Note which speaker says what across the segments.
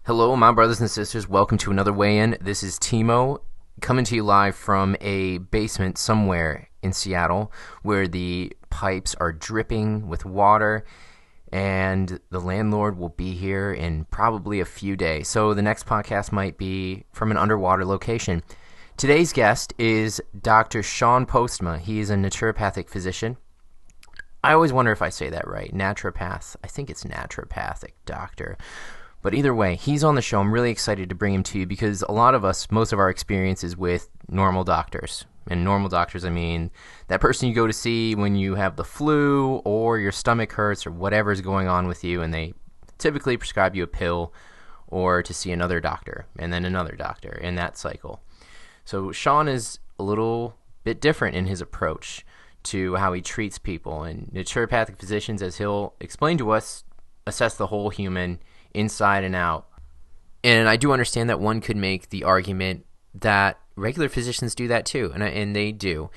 Speaker 1: Hello, my brothers and sisters. Welcome to another weigh-in. This is Timo, coming to you live from a basement somewhere in Seattle where the pipes are dripping with water, and the landlord will be here in probably a few days. So the next podcast might be from an underwater location. Today's guest is Dr. Shawn Postma. He is a naturopathic physician. I always wonder if I say that right. Naturopath. I think it's naturopathic doctor. But either way, he's on the show. I'm really excited to bring him to you because a lot of us, most of our experience is with normal doctors. And normal doctors, I mean that person you go to see when you have the flu or your stomach hurts or whatever's going on with you, and they typically prescribe you a pill or to see another doctor and then another doctor in that cycle. So Shawn is a little bit different in his approach to how he treats people. And naturopathic physicians, as he'll explain to us, assess the whole human inside and out. And I do understand that one could make the argument that regular physicians do that too, and they do.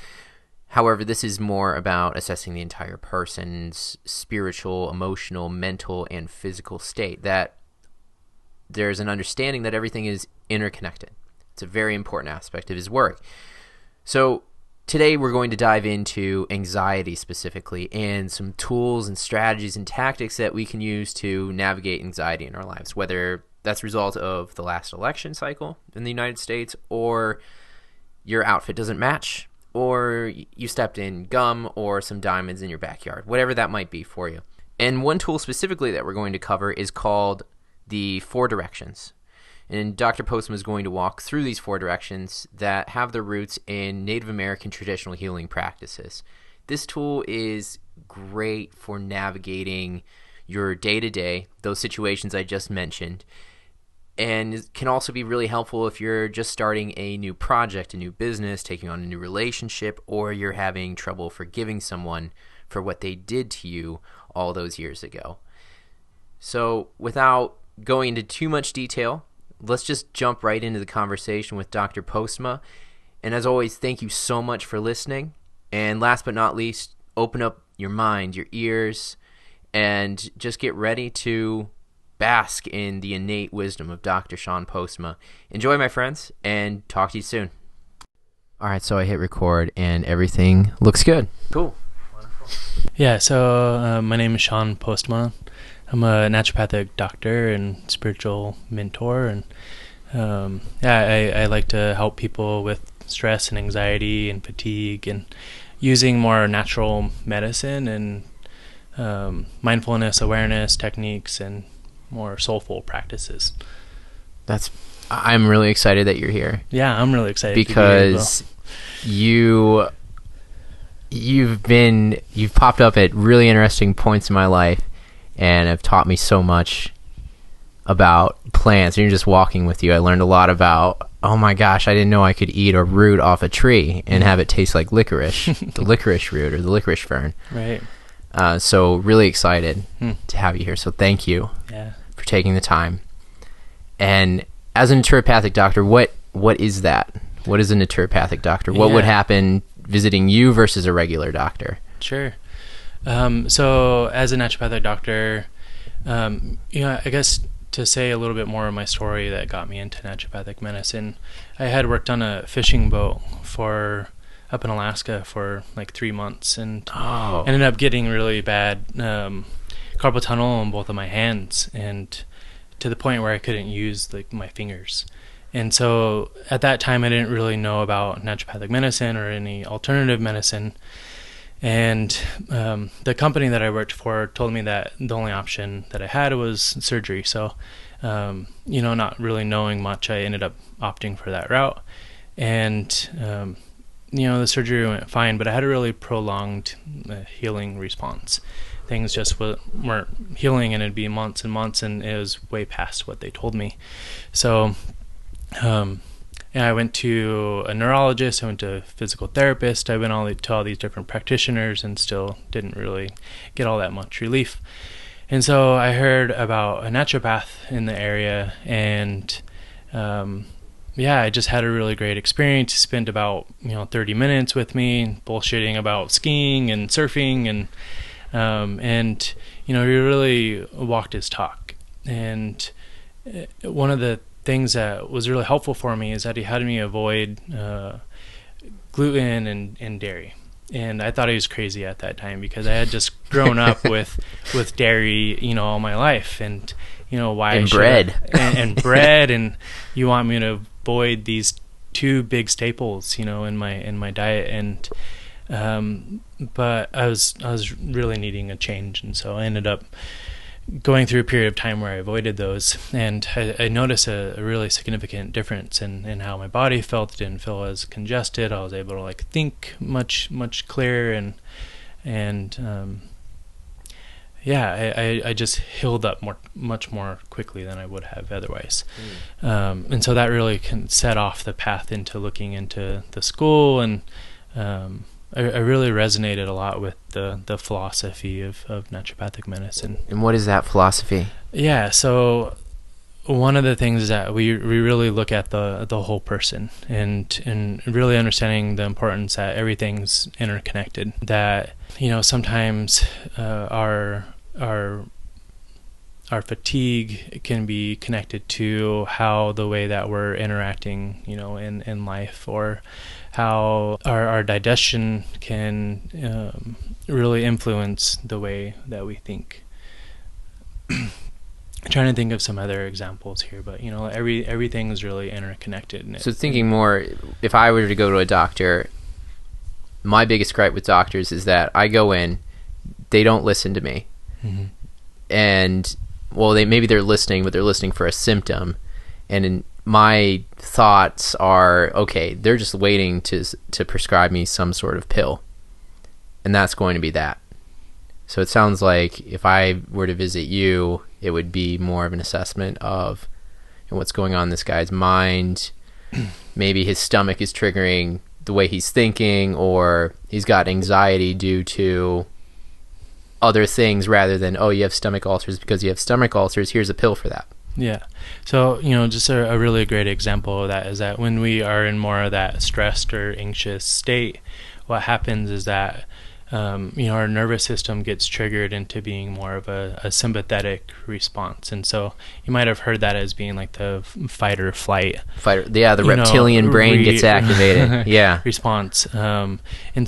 Speaker 1: However, this is more about assessing the entire person's spiritual, emotional, mental, and physical state, that there's an understanding that everything is interconnected. It's a very important aspect of his work. So today we're going to dive into anxiety specifically and some tools and strategies and tactics that we can use to navigate anxiety in our lives, whether that's a result of the last election cycle in the United States, or your outfit doesn't match, or you stepped in gum or some diamonds in your backyard, whatever that might be for you. And one tool specifically that we're going to cover is called the 4 directions. And Dr. Postma is going to walk through these 4 directions that have their roots in Native American traditional healing practices. This tool is great for navigating your day-to-day, those situations I just mentioned, and can also be really helpful if you're just starting a new project, a new business, taking on a new relationship, or you're having trouble forgiving someone for what they did to you all those years ago. So without going into too much detail, let's just jump right into the conversation with Dr. Postma. And as always, thank you so much for listening. And last but not least, open up your mind, your ears, and just get ready to bask in the innate wisdom of Dr. Shawn Postma. Enjoy, my friends, and talk to you soon. All right, so I hit record, and everything looks good. Cool.
Speaker 2: Wonderful. Yeah, so my name is Shawn Postma. I'm a naturopathic doctor and spiritual mentor, and I like to help people with stress and anxiety and fatigue, and using more natural medicine and mindfulness, awareness techniques, and more soulful practices.
Speaker 1: I'm really excited that you're here.
Speaker 2: Yeah, I'm really excited
Speaker 1: because you've popped up at really interesting points in my life and have taught me so much about plants. You're just walking with you. I learned a lot about, oh my gosh, I didn't know I could eat a root off a tree and have it taste like licorice, the licorice root or the licorice fern.
Speaker 2: Right.
Speaker 1: So really excited to have you here. So thank you for taking the time. And as a naturopathic doctor, what is that? What is a naturopathic doctor? What would happen visiting you versus a regular doctor?
Speaker 2: Sure. So as a naturopathic doctor, I guess to say a little bit more of my story that got me into naturopathic medicine, I had worked on a fishing boat up in Alaska for like 3 months, and ended up getting really bad carpal tunnel on both of my hands, and to the point where I couldn't use like my fingers. And so at that time I didn't really know about naturopathic medicine or any alternative medicine. And the company that I worked for told me that the only option that I had was surgery. So, not really knowing much, I ended up opting for that route. And, the surgery went fine, but I had a really prolonged healing response. Things just weren't healing, and it'd be months and months, and it was way past what they told me. So, I went to a neurologist, I went to a physical therapist, I went to all these different practitioners, and still didn't really get all that much relief. And so I heard about a naturopath in the area, and I just had a really great experience. He spent about 30 minutes with me bullshitting about skiing and surfing, and he really walked his talk. And one of the things that was really helpful for me is that he had me avoid gluten and dairy. And I thought he was crazy at that time because I had just grown up with dairy, all my life, and why
Speaker 1: and bread
Speaker 2: and bread, and you want me to avoid these two big staples, in my diet, and but I was really needing a change, and so I ended up going through a period of time where I avoided those, and I noticed a really significant difference in how my body felt. It didn't feel as congested. I was able to think much clearer, and I just healed up much more quickly than I would have otherwise. And so that really can set off the path into looking into the school, and I really resonated a lot with the philosophy of naturopathic medicine.
Speaker 1: And what is that philosophy?
Speaker 2: Yeah, so one of the things is that we really look at the whole person, and really understanding the importance that everything's interconnected. That sometimes our fatigue can be connected to how the way that we're interacting, in life, or how our digestion can really influence the way that we think. I'm trying to think of some other examples here, but everything is really interconnected.
Speaker 1: So thinking more, if I were to go to a doctor, my biggest gripe with doctors is that I go in, they don't listen to me. Mm-hmm. And maybe they're listening, but they're listening for a symptom. And my thoughts are, okay, they're just waiting to prescribe me some sort of pill, and that's going to be that. So it sounds like if I were to visit you, it would be more of an assessment of what's going on in this guy's mind. Maybe his stomach is triggering the way he's thinking, or he's got anxiety due to other things, rather than, oh, you have stomach ulcers because you have stomach ulcers, here's a pill for that.
Speaker 2: Yeah. So, just a really great example of that is that when we are in more of that stressed or anxious state, what happens is that, our nervous system gets triggered into being more of a sympathetic response. And so you might have heard that as being like the fight or flight.
Speaker 1: The reptilian brain gets activated. Yeah.
Speaker 2: Response. And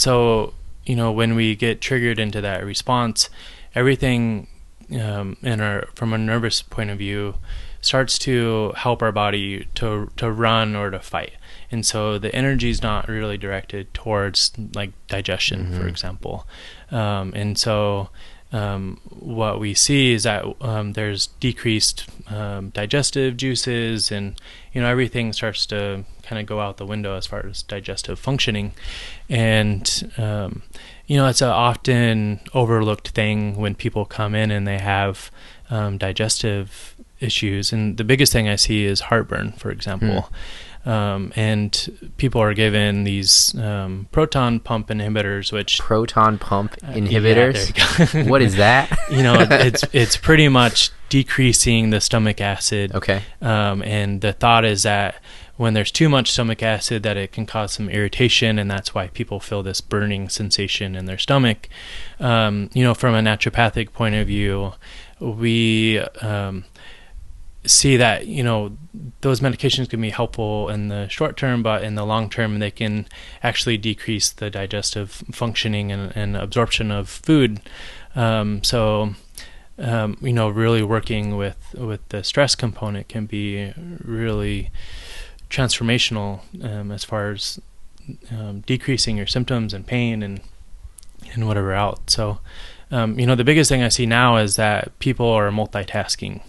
Speaker 2: so, when we get triggered into that response, everything from a nervous point of view starts to help our body to run or to fight. And so the energy is not really directed towards digestion, mm-hmm. for example. And so what we see is that there's decreased digestive juices, and everything starts to kind of go out the window as far as digestive functioning. And it's an often overlooked thing when people come in and they have digestive issues. And the biggest thing I see is heartburn, for example. And people are given these proton pump inhibitors, which...
Speaker 1: Proton pump inhibitors?
Speaker 2: Yeah, there you go.
Speaker 1: What is that?
Speaker 2: It's pretty much decreasing the stomach acid.
Speaker 1: Okay.
Speaker 2: And the thought is that when there's too much stomach acid, that it can cause some irritation, and that's why people feel this burning sensation in their stomach. From a naturopathic point of view, we see that those medications can be helpful in the short term, but in the long term they can actually decrease the digestive functioning and absorption of food. Really working with the stress component can be really transformational as far as decreasing your symptoms and pain and whatever else. So the biggest thing I see now is that people are multitasking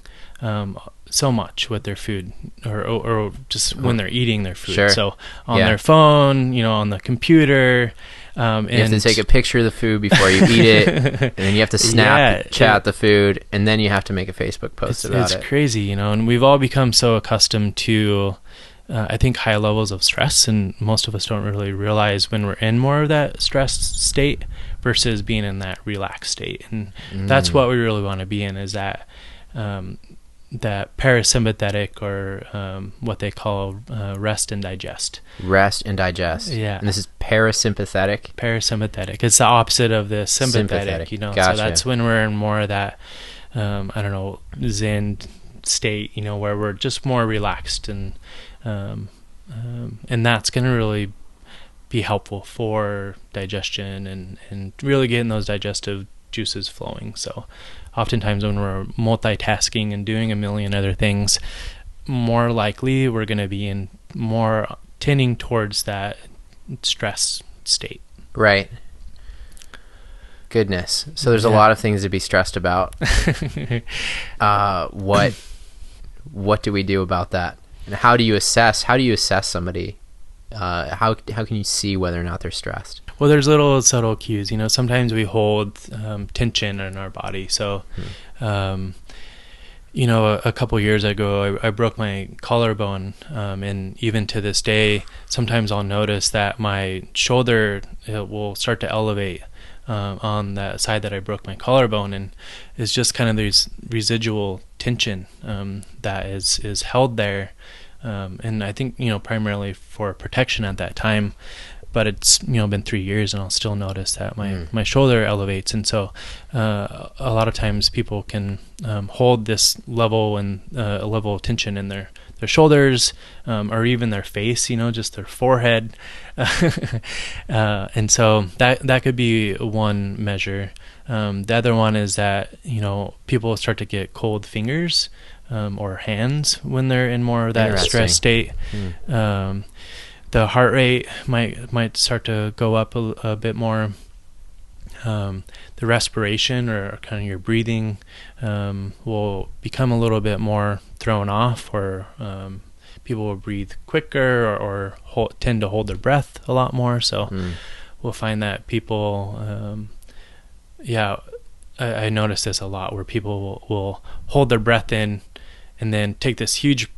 Speaker 2: so much with their food, or just when they're eating their food.
Speaker 1: Sure.
Speaker 2: So on their phone, on the computer.
Speaker 1: You have to take a picture of the food before you eat it, and then you have to Snapchat the food, and then you have to make a Facebook post about it.
Speaker 2: It's crazy, and we've all become so accustomed to, I think, high levels of stress, and most of us don't really realize when we're in more of that stressed state versus being in that relaxed state. And that's what we really want to be in, is that that parasympathetic, or what they call rest and digest.
Speaker 1: Rest and digest.
Speaker 2: Yeah.
Speaker 1: And this is parasympathetic?
Speaker 2: Parasympathetic. It's the opposite of the sympathetic.
Speaker 1: Gotcha.
Speaker 2: So that's when we're in more of that, Zen state, where we're just more relaxed, and that's going to really be helpful for digestion and really getting those digestive juices flowing. So oftentimes when we're multitasking and doing a million other things, more likely we're going to be in more tending towards that stress state.
Speaker 1: Right. Goodness. So there's a lot of things to be stressed about. What do we do about that? And how do you assess somebody? How can you see whether or not they're stressed?
Speaker 2: Well, there's little subtle cues. Sometimes we hold tension in our body. So, a couple years ago, I broke my collarbone, and even to this day, sometimes I'll notice that my shoulder will start to elevate on that side that I broke my collarbone, and it's just kind of this residual tension that is held there, and I think primarily for protection at that time. But it's been 3 years, and I'll still notice that my shoulder elevates, and so a lot of times people can hold this level and a level of tension in their shoulders, or even their face, just their forehead, and so that could be one measure. The other one is that people start to get cold fingers or hands when they're in more of that stress state. The heart rate might start to go up a bit more. The respiration, or kind of your breathing, will become a little bit more thrown off, or people will breathe quicker, or tend to hold their breath a lot more. So we'll find that people, I notice this a lot, where people will hold their breath in and then take this huge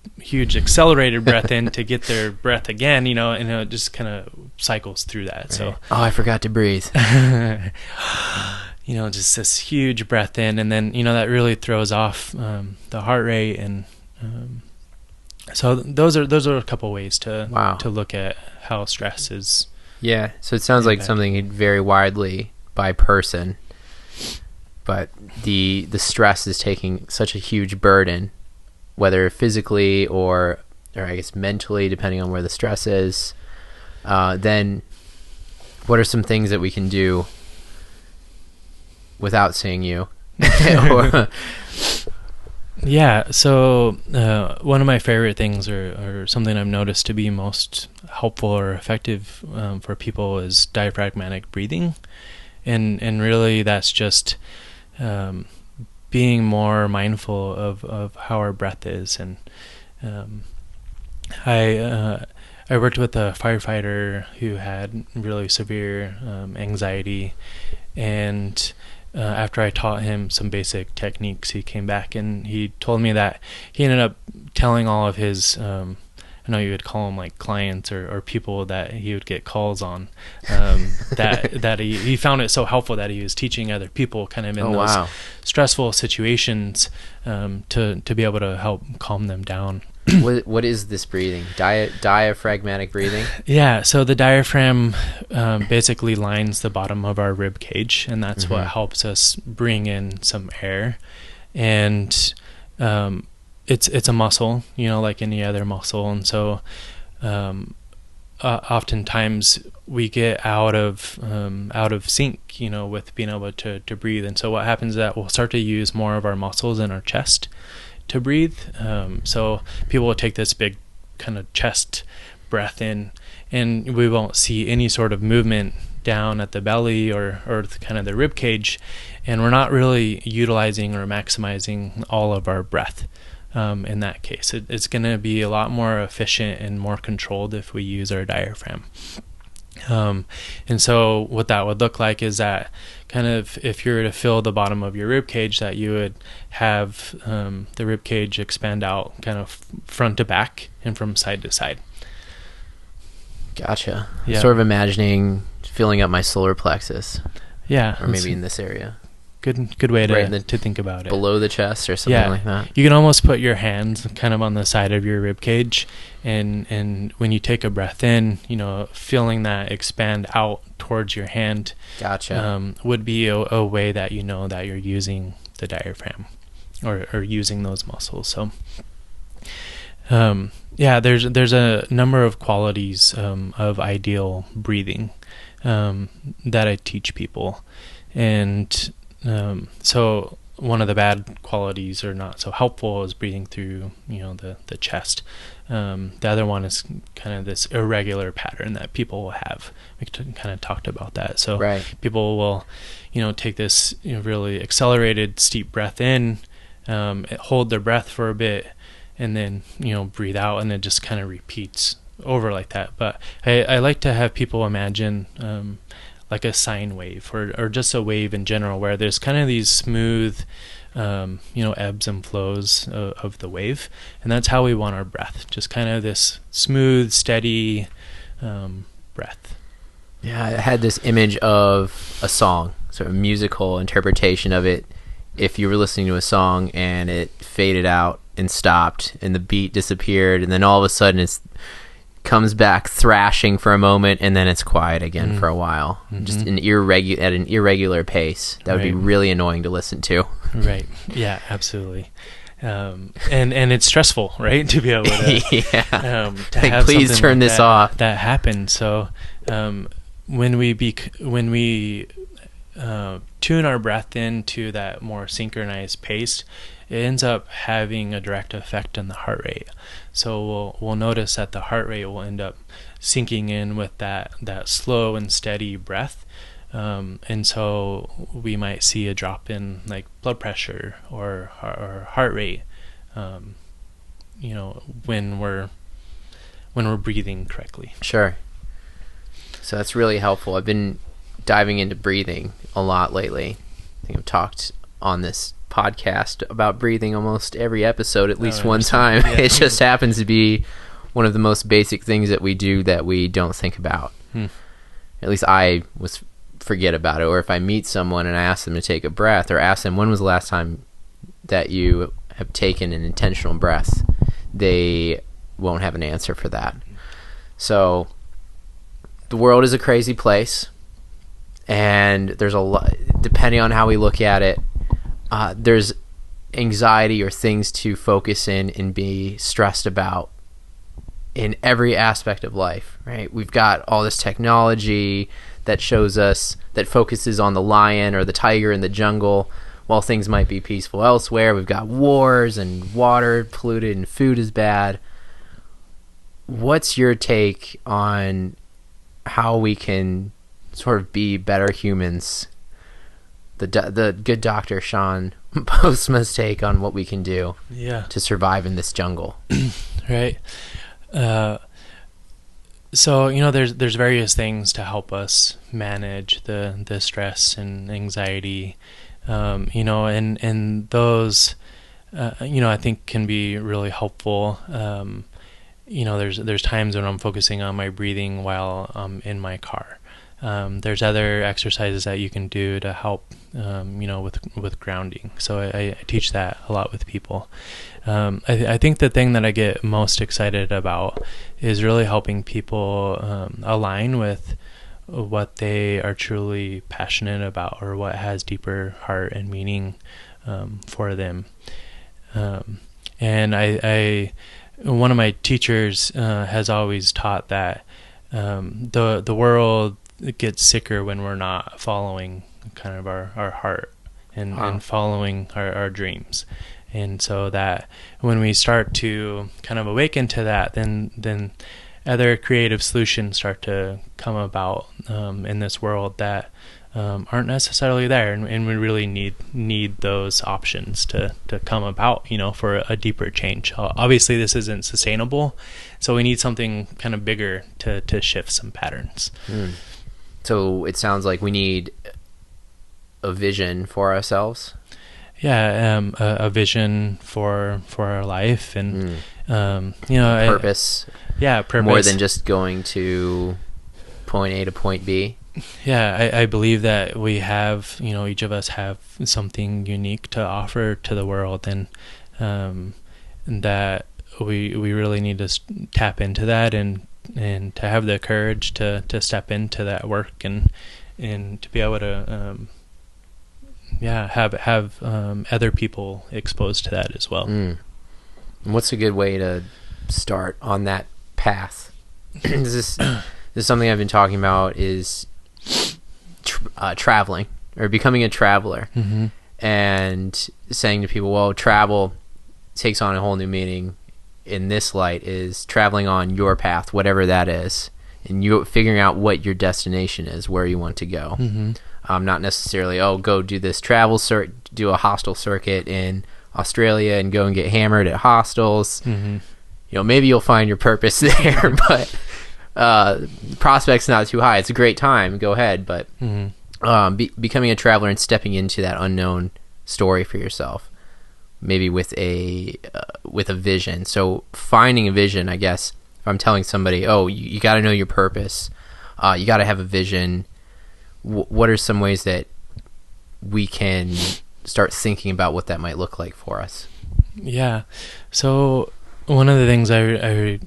Speaker 2: accelerated breath in to get their breath again, and it just kind of cycles through that. Right. So,
Speaker 1: I forgot to breathe.
Speaker 2: Just this huge breath in, and then, that really throws off the heart rate. And so those are a couple ways to look at how stress is.
Speaker 1: Yeah. So it sounds like something vary widely by person, but the stress is taking such a huge burden, whether physically or I guess mentally, depending on where the stress is. Then what are some things that we can do without seeing you?
Speaker 2: Yeah, so one of my favorite things, or something I've noticed to be most helpful or effective for people, is diaphragmatic breathing. And really that's just being more mindful of how our breath is. And I worked with a firefighter who had really severe anxiety, and after I taught him some basic techniques, he came back and he told me that he ended up telling all of his I know you would call them like clients or people that he would get calls on, that he found it so helpful that he was teaching other people kind of in those stressful situations, to be able to help calm them down.
Speaker 1: What is this breathing? Diaphragmatic breathing? Yeah,
Speaker 2: so the diaphragm basically lines the bottom of our rib cage, and that's what helps us bring in some air. And it's a muscle, like any other muscle, and so oftentimes we get out of sync, with being able to breathe. And so what happens is that we'll start to use more of our muscles in our chest to breathe. So people will take this big kind of chest breath in, and we won't see any sort of movement down at the belly or kind of the rib cage, and we're not really utilizing or maximizing all of our breath. In that case, it's going to be a lot more efficient and more controlled if we use our diaphragm. And so what that would look like is that kind of, if you were to fill the bottom of your rib cage, that you would have the rib cage expand out kind of front to back and from side to side.
Speaker 1: Gotcha. Yeah. Sort of imagining filling up my solar plexus.
Speaker 2: Yeah.
Speaker 1: Or maybe in this area.
Speaker 2: Good way to think about it.
Speaker 1: Below the chest or something like that.
Speaker 2: You can almost put your hands kind of on the side of your rib cage, and when you take a breath in, feeling that expand out towards your hand.
Speaker 1: Gotcha.
Speaker 2: Would be a way that that you're using the diaphragm. or using those muscles. So there's a number of qualities of ideal breathing that I teach people. And so one of the bad qualities, or not so helpful, is breathing through, the chest. The other one is kind of this irregular pattern that people will have. We kind of talked about that. So
Speaker 1: Right.
Speaker 2: people will, take this really accelerated, steep breath in, hold their breath for a bit, and then, breathe out, and it just kind of repeats over like that. But I like to have people imagine like a sine wave, or just a wave in general, where there's kind of these smooth ebbs and flows of the wave, and that's how we want our breath, just kind of this smooth, steady breath.
Speaker 1: Yeah, I had this image of a song, sort of musical interpretation of it. If you were listening to a song and it faded out and stopped and the beat disappeared, and then all of a sudden it comes back thrashing for a moment, and then it's quiet again for a while, just at an irregular pace. That would be really annoying to listen to.
Speaker 2: Right. Yeah, absolutely. And it's stressful, right, to be able to to have
Speaker 1: please turn this off.
Speaker 2: That happens. So when we tune our breath into that more synchronized pace, it ends up having a direct effect on the heart rate. So we'll notice that the heart rate will end up sinking in with that slow and steady breath. And so we might see a drop in like blood pressure or heart rate, when we're breathing correctly.
Speaker 1: Sure. So that's really helpful. I've been diving into breathing a lot lately. I think I've talked on this podcast about breathing almost every episode at least one time. Yeah. It just happens to be one of the most basic things that we do that we don't think about. At least I forget about it. Or if I meet someone and I ask them to take a breath, or ask them when was the last time that you have taken an intentional breath, they won't have an answer for that. So the world is a crazy place, and there's a lot, depending on how we look at it, there's anxiety or things to focus in and be stressed about in every aspect of life, right? We've got all this technology that shows us, that focuses on the lion or the tiger in the jungle, while things might be peaceful elsewhere. We've got wars and water polluted and food is bad. What's your take on how we can sort of be better humans? The good Dr. Shawn Postma's take on what we can do to survive in this jungle.
Speaker 2: Right. So, there's various things to help us manage the stress and anxiety, and those, I think can be really helpful. There's times when I'm focusing on my breathing while I'm in my car. There's other exercises that you can do to help, with grounding. So I teach that a lot with people. I think the thing that I get most excited about is really helping people align with what they are truly passionate about, or what has deeper heart and meaning for them. And one of my teachers has always taught that the world gets sicker when we're not following kind of our heart and following our dreams. And so that when we start to kind of awaken to that, then other creative solutions start to come about in this world that aren't necessarily there, and we really need those options to come about, for a deeper change. Obviously, this isn't sustainable, so we need something kind of bigger to shift some patterns.
Speaker 1: So it sounds like we need a vision for ourselves.
Speaker 2: Yeah, a vision for our life, and
Speaker 1: purpose.
Speaker 2: Purpose.
Speaker 1: More than just going to point A to point B.
Speaker 2: Yeah, I believe that we have, each of us have something unique to offer to the world, and that we really need to tap into that, and to have the courage to step into that work, and to be able to have other people exposed to that as well.
Speaker 1: And what's a good way to start on that path? This is something I've been talking about, is traveling or becoming a traveler, and saying to people, well, travel takes on a whole new meaning in this light, is traveling on your path, whatever that is, and you figuring out what your destination is, where you want to go. Not necessarily, go do this do a hostel circuit in Australia and go and get hammered at hostels. Maybe you'll find your purpose there, but prospect's not too high. It's a great time, go ahead, but becoming a traveler and stepping into that unknown story for yourself, maybe with a vision. So finding a vision, I guess, if I'm telling somebody, you got to know your purpose, you got to have a vision, what are some ways that we can start thinking about what that might look like for us? Yeah.
Speaker 2: So one of the things I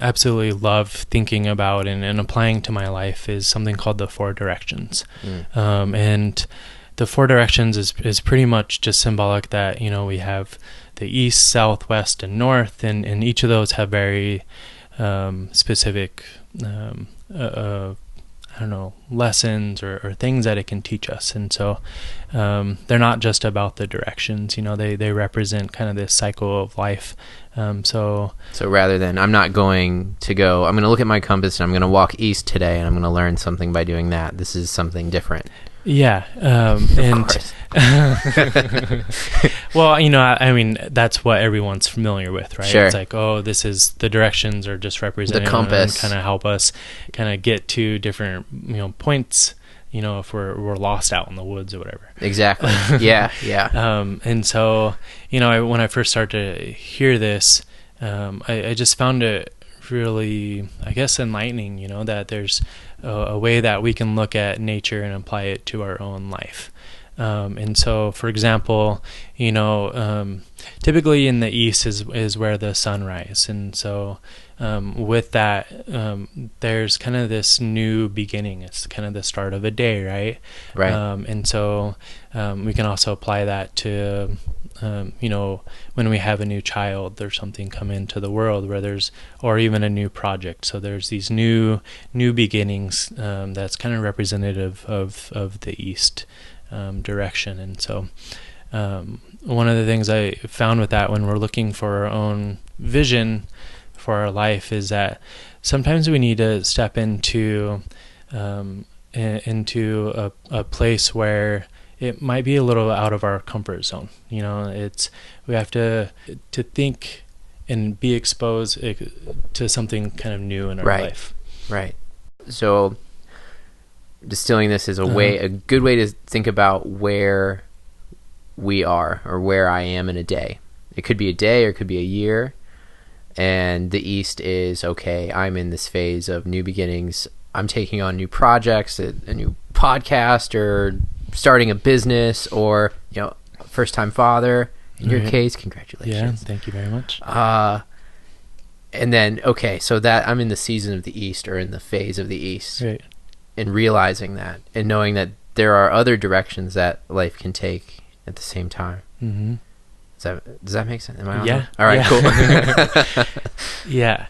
Speaker 2: absolutely love thinking about and applying to my life is something called the 4 directions. And the 4 directions is pretty much just symbolic that, we have the east, south, west, and north, and each of those have very specific lessons or things that it can teach us. And so they're not just about the directions, they represent kind of this cycle of life. So
Speaker 1: rather than I'm going to look at my compass and I'm going to walk east today and I'm going to learn something by doing that, this is something different.
Speaker 2: Yeah. Well, I mean, that's what everyone's familiar with, right?
Speaker 1: Sure.
Speaker 2: It's like, this is the directions are just represented.
Speaker 1: The compass.
Speaker 2: Kind of help us kind of get to different, points, if we're lost out in the woods or whatever.
Speaker 1: Exactly. Yeah.
Speaker 2: And so, when I first started to hear this, I just found it really, I guess, enlightening, that there's a way that we can look at nature and apply it to our own life. And so, for example, typically in the east is where the sun rises. And so with that, there's kind of this new beginning. It's kind of the start of a day, right?
Speaker 1: Right.
Speaker 2: And so we can also apply that to when we have a new child or something come into the world or even a new project. So there's these new beginnings that's kind of representative of the east direction. And so one of the things I found with that when we're looking for our own vision for our life is that sometimes we need to step into a place where it might be a little out of our comfort zone. We have to think and be exposed to something kind of new in our life.
Speaker 1: Right. So distilling this is a good way to think about where we are or where I am in a day. It could be a day or it could be a year. And the east is, okay, I'm in this phase of new beginnings. I'm taking on new projects, a new podcast, or starting a business, or first time father in your case. Congratulations.
Speaker 2: Yeah, thank you very much.
Speaker 1: And then so that I'm in the season of the east, or in the phase of the east,
Speaker 2: right.
Speaker 1: And realizing that and knowing that there are other directions that life can take at the same time. Does that make sense? Am I on?
Speaker 2: Yeah.
Speaker 1: All right, cool.
Speaker 2: Yeah.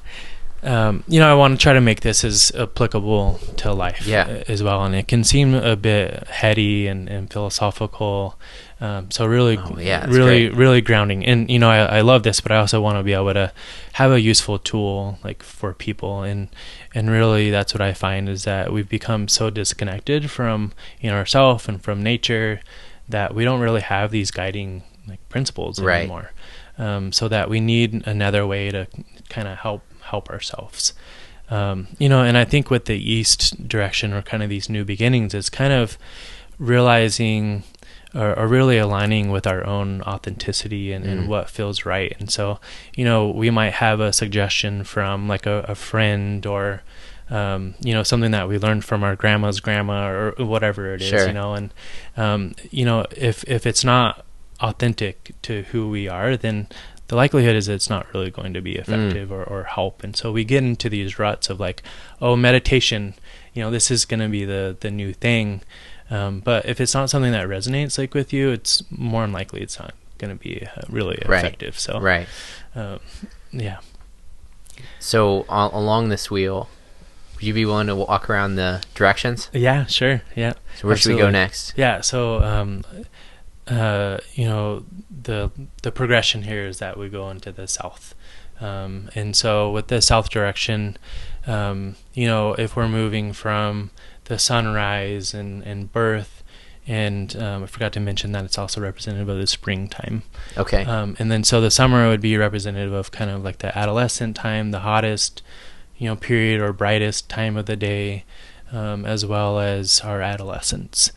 Speaker 2: I want to try to make this as applicable to life as well. And it can seem a bit heady and philosophical. So really, really grounding. And, I love this, but I also want to be able to have a useful tool like for people. And really that's what I find is that we've become so disconnected from, ourselves and from nature that we don't really have these guiding principles anymore. So that we need another way to kind of help ourselves. And I think with the east direction or kind of these new beginnings is kind of realizing or really aligning with our own authenticity and what feels right. And so, we might have a suggestion from like a friend or, something that we learned from our grandma's grandma or whatever it is, and, if it's not authentic to who we are, then the likelihood is it's not really going to be effective or help. And so we get into these ruts of like, meditation, this is going to be the new thing. But if it's not something that resonates like with you, it's more than likely it's not going to be really effective. So,
Speaker 1: right.
Speaker 2: Yeah.
Speaker 1: So along this wheel, would you be willing to walk around the directions?
Speaker 2: Yeah, sure. Yeah.
Speaker 1: So where should we go next?
Speaker 2: Yeah. So, the progression here is that we go into the south. And so with the south direction, if we're moving from the sunrise and birth, and I forgot to mention that it's also representative of the springtime.
Speaker 1: Okay.
Speaker 2: And then so the summer would be representative of kind of like the adolescent time, the hottest, period or brightest time of the day, as well as our adolescence.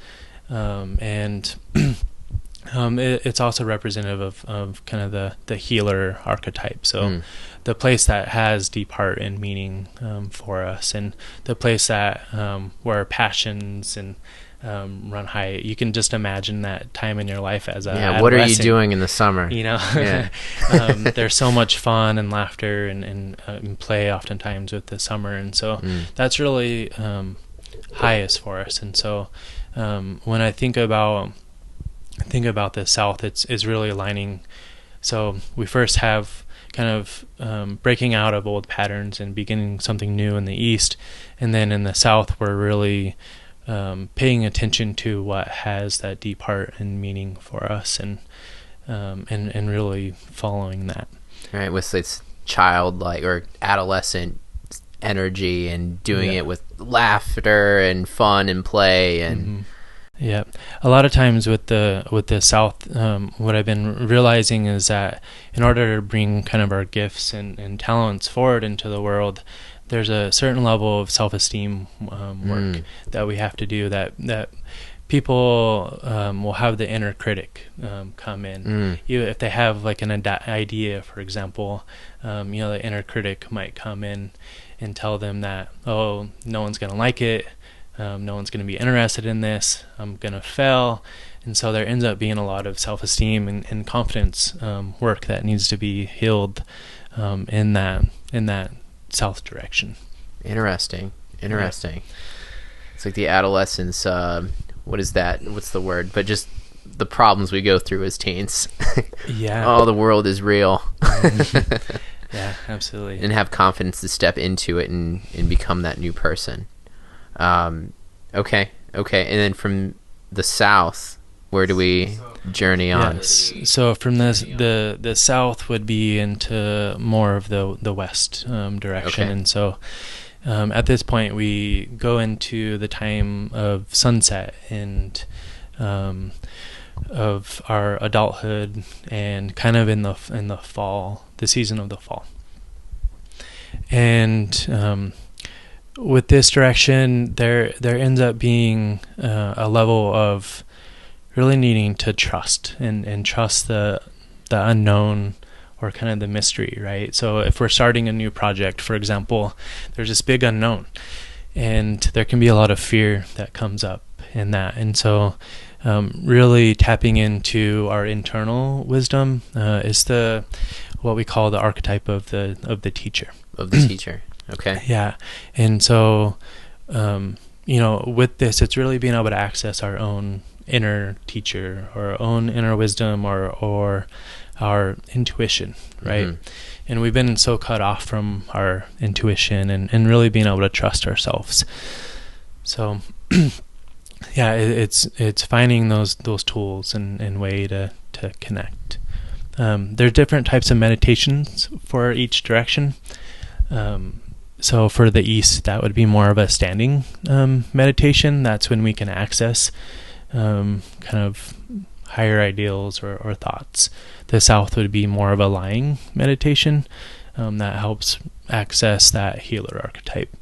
Speaker 2: It's also representative of kind of the healer archetype. So the place that has deep heart and meaning for us, and the place that where passions and run high. You can just imagine that time in your life as a
Speaker 1: what are you doing in the summer?
Speaker 2: There's so much fun and laughter and play oftentimes with the summer, and so that's really highest for us. And so when I think about the south, it's really aligning. So we first have kind of breaking out of old patterns and beginning something new in the east, and then in the south we're really paying attention to what has that deep heart and meaning for us, and really following that.
Speaker 1: Right, with its childlike or adolescent energy and doing it with laughter and fun and play and.
Speaker 2: Yeah, a lot of times with the South, what I've been realizing is that in order to bring kind of our gifts and talents forward into the world, there's a certain level of self-esteem work that we have to do. That people will have the inner critic come in. If they have like an idea, for example, the inner critic might come in and tell them that, oh, no one's gonna like it. No one's going to be interested in this. I'm going to fail. And so there ends up being a lot of self-esteem and confidence work that needs to be healed in that south direction.
Speaker 1: Interesting. It's like the adolescence, what is that? What's the word? But just the problems we go through as teens.
Speaker 2: Yeah.
Speaker 1: Oh, the world is real.
Speaker 2: Yeah, absolutely.
Speaker 1: And have confidence to step into it and become that new person. Okay. And then from the south, where do we journey on?
Speaker 2: Yes. So from the south would be into more of the west direction. Okay. And so at this point we go into the time of sunset and of our adulthood, and kind of in the fall, the season of the fall. And with this direction, there ends up being a level of really needing to trust and trust the unknown, or kind of the mystery, right? So if we're starting a new project, for example, there's this big unknown, and there can be a lot of fear that comes up in that. And so really tapping into our internal wisdom is what we call the archetype of the teacher.
Speaker 1: Of the teacher. Okay.
Speaker 2: Yeah. And so, with this, it's really being able to access our own inner teacher, or our own inner wisdom, or our intuition, right? Mm-hmm. And we've been so cut off from our intuition and really being able to trust ourselves. So, yeah, it's finding those tools and way to connect. There's different types of meditations for each direction. So for the east, that would be more of a standing meditation. That's when we can access kind of higher ideals or thoughts. The south would be more of a lying meditation that helps access that healer archetype.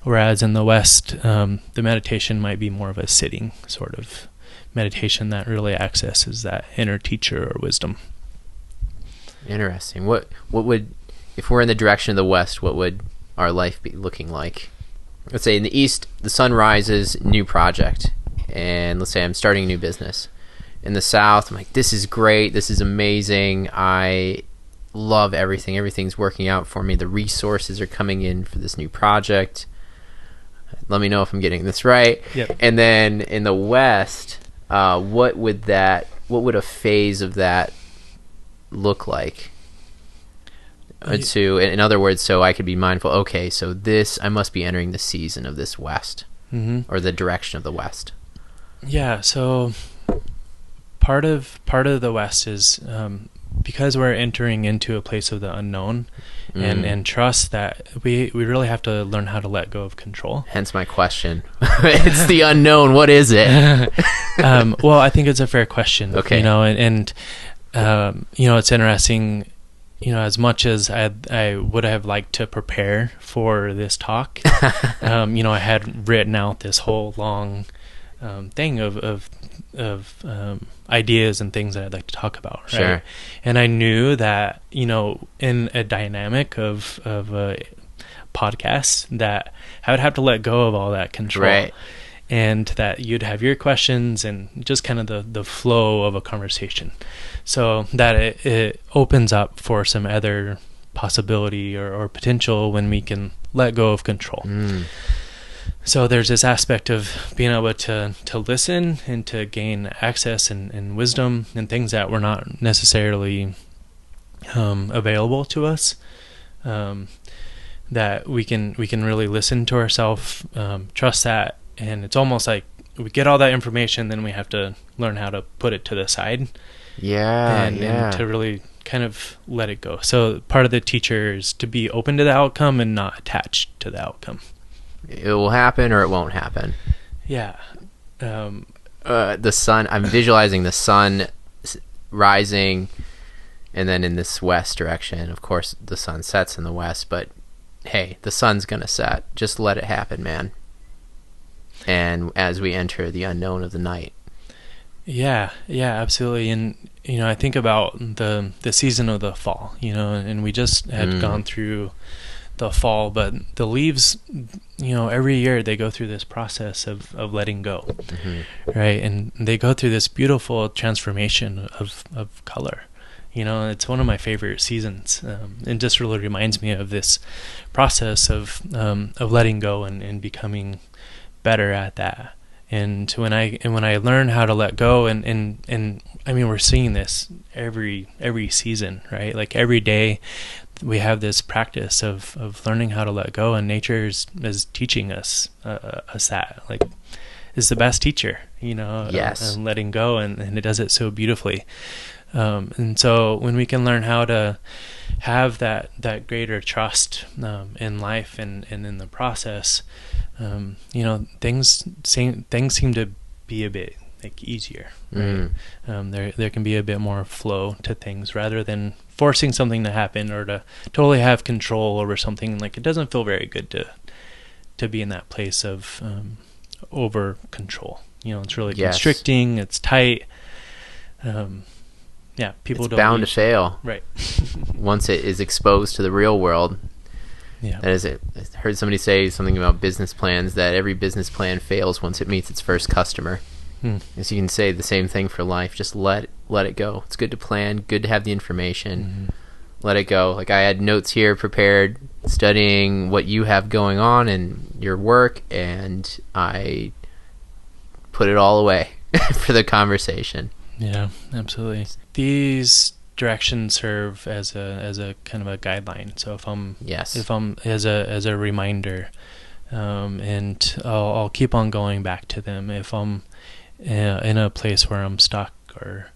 Speaker 2: Whereas in the west, the meditation might be more of a sitting sort of meditation that really accesses that inner teacher or wisdom.
Speaker 1: Interesting. What would, if we're in the direction of the west, what would our life be looking like? Let's say in the east, the sun rises, new project, and let's say I'm starting a new business. In the south, I'm like, this is great, this is amazing, I love everything's working out for me, the resources are coming in for this new project, Let me know if I'm getting this right.
Speaker 2: Yep.
Speaker 1: And then in the West, what would a phase of that look like? In other words, so I could be mindful, okay, so I must be entering the season of this West, or the direction of the West.
Speaker 2: Yeah, so part of the West is because we're entering into a place of the unknown, and trust that we really have to learn how to let go of control.
Speaker 1: Hence my question. It's the unknown. What is it?
Speaker 2: Well, I think it's a fair question.
Speaker 1: Okay.
Speaker 2: And it's interesting. As much as I would have liked to prepare for this talk, I had written out this whole long thing of ideas and things that I'd like to talk about, right?
Speaker 1: Sure.
Speaker 2: And I knew that, in a dynamic of a podcast, that I would have to let go of all that control.
Speaker 1: Right.
Speaker 2: And that you'd have your questions and just kind of the flow of a conversation, so that it opens up for some other possibility or potential when we can let go of control. So there's this aspect of being able to listen and to gain access and wisdom and things that were not necessarily available to us, that we can really listen to ourselves, trust that. And it's almost like we get all that information, then we have to learn how to put it to the side. And to really kind of let it go. So part of the teacher is to be open to the outcome and not attached to the outcome.
Speaker 1: It will happen or it won't happen.
Speaker 2: Yeah.
Speaker 1: The sun, I'm visualizing the sun rising, and then in this west direction, of course, the sun sets in the west, but hey, the sun's going to set. Just let it happen, man. And as we enter the unknown of the night.
Speaker 2: Yeah, absolutely. And, I think about the season of the fall, and we just had gone through the fall, but the leaves, every year they go through this process of letting go, right? And they go through this beautiful transformation of color. It's one of my favorite seasons. It just really reminds me of this process of letting go and becoming better at that. And when I learn how to let go, and I mean, we're seeing this every season, right? Like every day we have this practice of learning how to let go, and nature is teaching us that, like, is the best teacher,
Speaker 1: Yes.
Speaker 2: and letting go, and it does it so beautifully. And so when we can learn how to have that greater trust in life and in the process, things seem to be a bit like easier, right? There can be a bit more flow to things rather than forcing something to happen or to totally have control over something. Like, it doesn't feel very good to be in that place of over control. It's really constricting. It's tight. People
Speaker 1: it's
Speaker 2: don't
Speaker 1: bound to fail,
Speaker 2: right?
Speaker 1: Once it is exposed to the real world.
Speaker 2: Yeah.
Speaker 1: That is it. I heard somebody say something about business plans, that every business plan fails once it meets its first customer. As you can say the same thing for life. Just let it go. It's good to plan, good to have the information. Let it go. Like, I had notes here prepared, studying what you have going on in your work, and I put it all away for the conversation.
Speaker 2: Yeah, absolutely. These directions serve as a kind of a guideline. So if I'm as a reminder, and I'll keep on going back to them if I'm in a place where I'm stuck or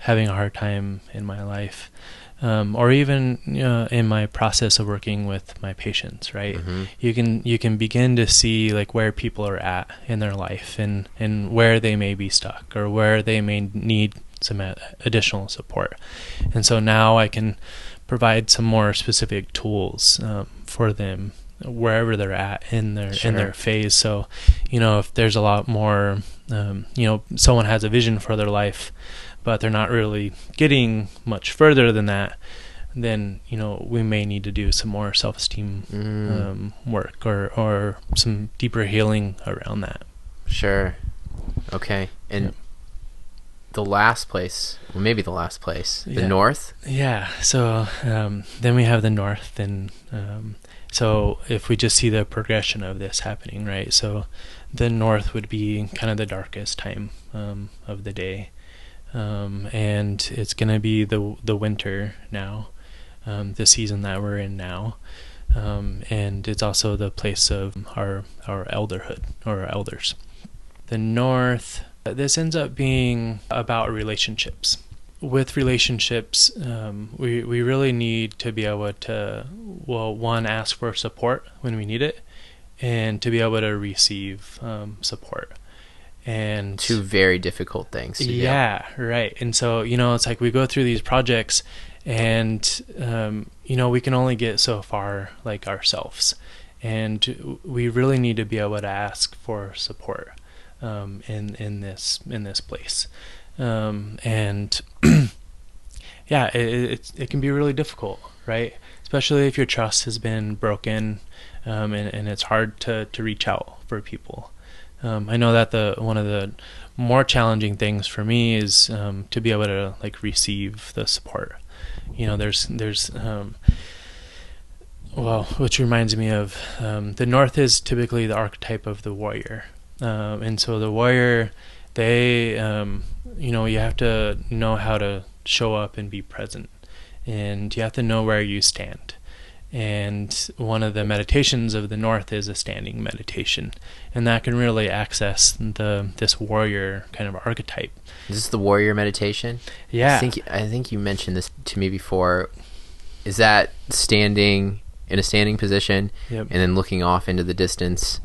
Speaker 2: having a hard time in my life, or even in my process of working with my patients, right? You can begin to see, like, where people are at in their life and where they may be stuck or where they may need some additional support. And so now I can provide some more specific tools for them wherever they're at in their phase. So, if there's a lot more, someone has a vision for their life, but they're not really getting much further than that, then, we may need to do some more self-esteem work or some deeper healing around that.
Speaker 1: Sure. Okay. And the last place, well, maybe the last place, the
Speaker 2: Yeah.
Speaker 1: north.
Speaker 2: Yeah. So then we have the north, and so if we just see the progression of this happening, right? So the north would be kind of the darkest time of the day, and it's going to be the winter now, the season that we're in now, and it's also the place of our elderhood or our elders. The north, this ends up being about relationships. With relationships, we really need to be able to, well, one, ask for support when we need it, and to be able to receive support. And
Speaker 1: two very difficult things to do.
Speaker 2: Right. And so, it's like we go through these projects, and we can only get so far, like, ourselves, and we really need to be able to ask for support in this place. And yeah, it can be really difficult, right? Especially if your trust has been broken, and it's hard to reach out for people. I know that one of the more challenging things for me is to be able to, like, receive the support. There's which reminds me of the north is typically the archetype of the warrior, and so the warrior, they you have to know how to show up and be present, and you have to know where you stand. And one of the meditations of the north is a standing meditation, and that can really access this warrior kind of archetype.
Speaker 1: Is this the warrior meditation?
Speaker 2: Yeah.
Speaker 1: I think you mentioned this to me before. Is that standing in a standing position,
Speaker 2: Yep.
Speaker 1: and then looking off into the distance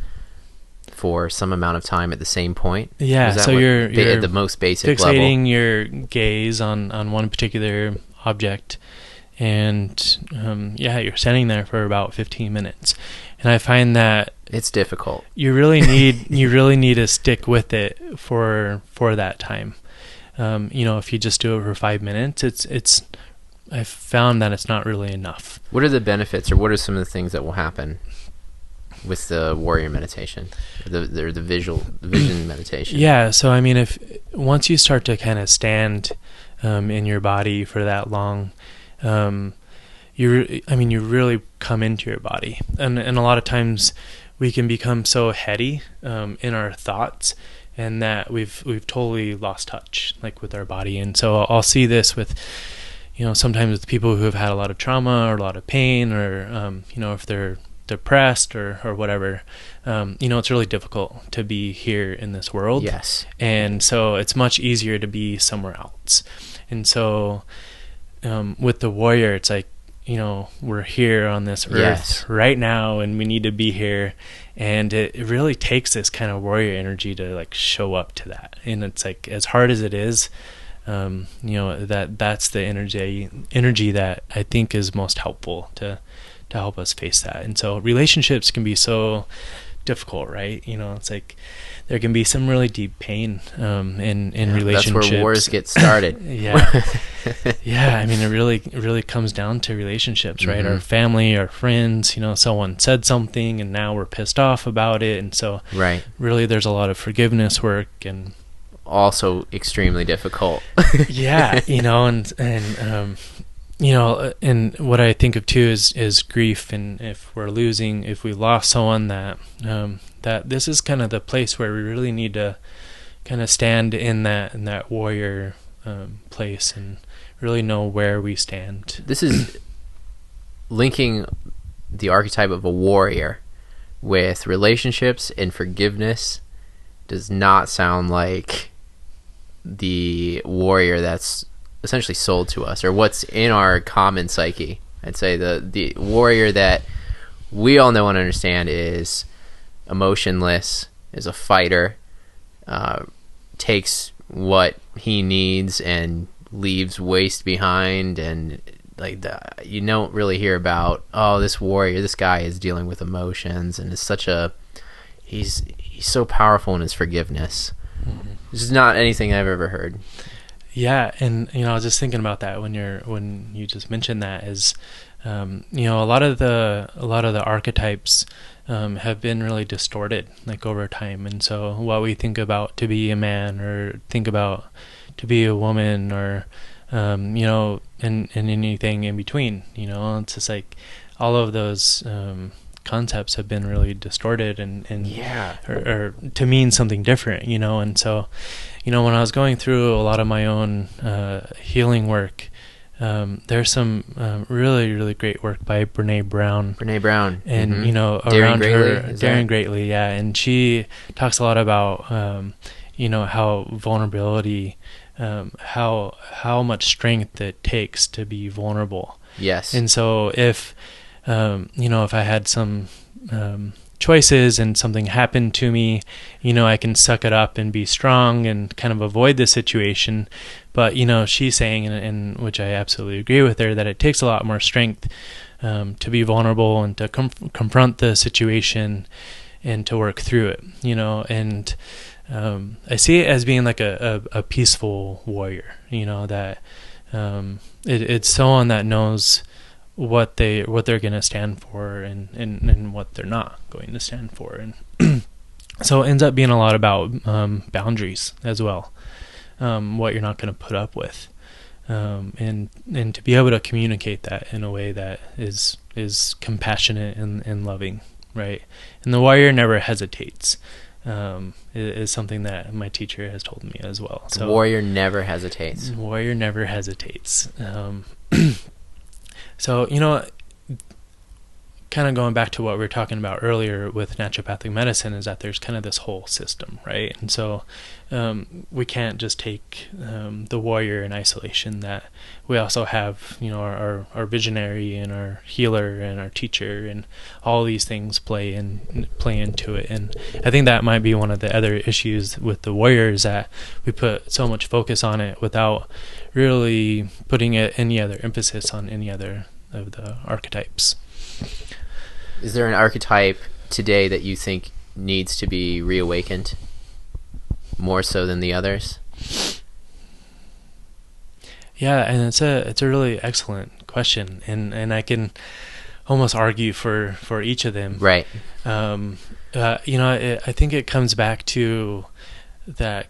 Speaker 1: for some amount of time at the same point?
Speaker 2: Yeah. So you're
Speaker 1: at the most basic level,
Speaker 2: fixating your gaze on one particular object, and you're standing there for about 15 minutes. And I find that
Speaker 1: it's difficult.
Speaker 2: You really need to stick with it for that time. If you just do it for 5 minutes, it's I've found that it's not really enough.
Speaker 1: What are the benefits, or what are some of the things that will happen with the warrior meditation, the vision meditation?
Speaker 2: Yeah. So I mean, if once you start to kind of stand in your body for that long, you really come into your body, and a lot of times we can become so heady in our thoughts, and that we've totally lost touch, like, with our body. And so I'll see this with, sometimes with people who have had a lot of trauma or a lot of pain, or if they're depressed or whatever, it's really difficult to be here in this world.
Speaker 1: Yes.
Speaker 2: And so it's much easier to be somewhere else. And so with the warrior, it's like, we're here on this earth right now, and we need to be here. And it really takes this kind of warrior energy to, like, show up to that. And it's like, as hard as it is, that's the energy that I think is most helpful to help us face that. And so relationships can be so difficult, right? It's like there can be some really deep pain in relationships.
Speaker 1: That's where wars get started.
Speaker 2: Yeah. Yeah, I mean, it really comes down to relationships, right?
Speaker 1: Mm-hmm.
Speaker 2: Our family, our friends, someone said something and now we're pissed off about it. And so really there's a lot of forgiveness work, and
Speaker 1: also extremely difficult.
Speaker 2: Yeah, and what I think of too is grief. And if we lost someone, that this is kind of the place where we really need to kind of stand in that warrior place and really know where we stand.
Speaker 1: This is linking the archetype of a warrior with relationships and forgiveness. Does not sound like the warrior that's essentially sold to us, or what's in our common psyche. I'd say the warrior that we all know and understand is emotionless, is a fighter, takes what he needs and leaves waste behind, and you don't really hear about, this warrior, this guy is dealing with emotions, and is he's so powerful in his forgiveness. Mm-hmm. This is not anything I've ever heard.
Speaker 2: Yeah, and I was just thinking about that when you just mentioned that, is a lot of the archetypes have been really distorted, like, over time. And so what we think about to be a man, or think about to be a woman, or and anything in between. It's just like all of those concepts have been really distorted and or to mean something different. And so when I was going through a lot of my own healing work, there's some really, really great work by Brene Brown. And around Daring Greatly, yeah. And she talks a lot about how vulnerability, how much strength it takes to be vulnerable.
Speaker 1: Yes.
Speaker 2: And so if I had some choices and something happened to me, I can suck it up and be strong and kind of avoid the situation. But she's saying, and which I absolutely agree with her, that it takes a lot more strength to be vulnerable and to confront the situation and to work through it. And I see it as being like a peaceful warrior. That it's someone that knows what they're going to stand for and what they're not going to stand for. And so it ends up being a lot about boundaries as well, what you're not going to put up with, and to be able to communicate that in a way that is compassionate and loving, right? And the warrior never hesitates. Is something that my teacher has told me as well. So
Speaker 1: warrior never hesitates.
Speaker 2: Warrior never hesitates. So, kind of going back to what we were talking about earlier with naturopathic medicine, is that there's kind of this whole system, right? And so we can't just take the warrior in isolation. That we also have, our visionary and our healer and our teacher, and all these things play into it. And I think that might be one of the other issues with the warrior, is that we put so much focus on it without really putting any other emphasis on any other of the archetypes.
Speaker 1: Is there an archetype today that you think needs to be reawakened more so than the others?
Speaker 2: Yeah, and it's a really excellent question, and I can almost argue for each of them.
Speaker 1: Right.
Speaker 2: I think it comes back to that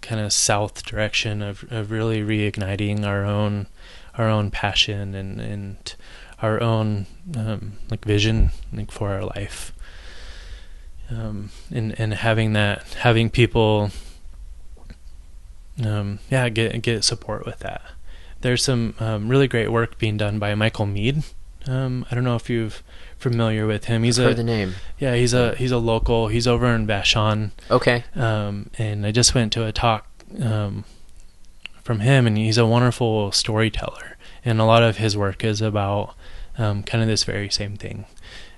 Speaker 2: kind of south direction of really reigniting our own passion and our own vision for our life, and having people get support with that. There's some really great work being done by Michael Mead. I don't know if you're familiar with him.
Speaker 1: I've heard the name.
Speaker 2: Yeah, he's a local. He's over in Vashon.
Speaker 1: Okay.
Speaker 2: And I just went to a talk from him, and he's a wonderful storyteller. And a lot of his work is about kind of this very same thing.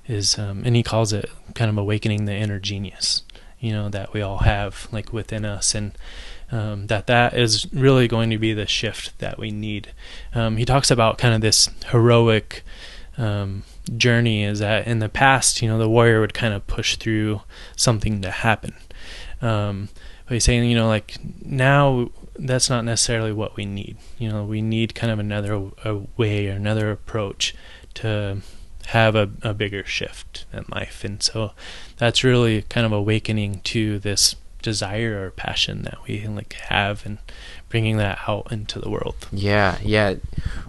Speaker 2: And he calls it kind of awakening the inner genius, that we all have within us, and that is really going to be the shift that we need. He talks about kind of this heroic journey, is that in the past, the warrior would kind of push through something to happen. But he's saying, now that's not necessarily what we need. We need kind of another way or another approach to have a bigger shift in life. And so that's really kind of awakening to this desire or passion that we have, and bringing that out into the world. Yeah.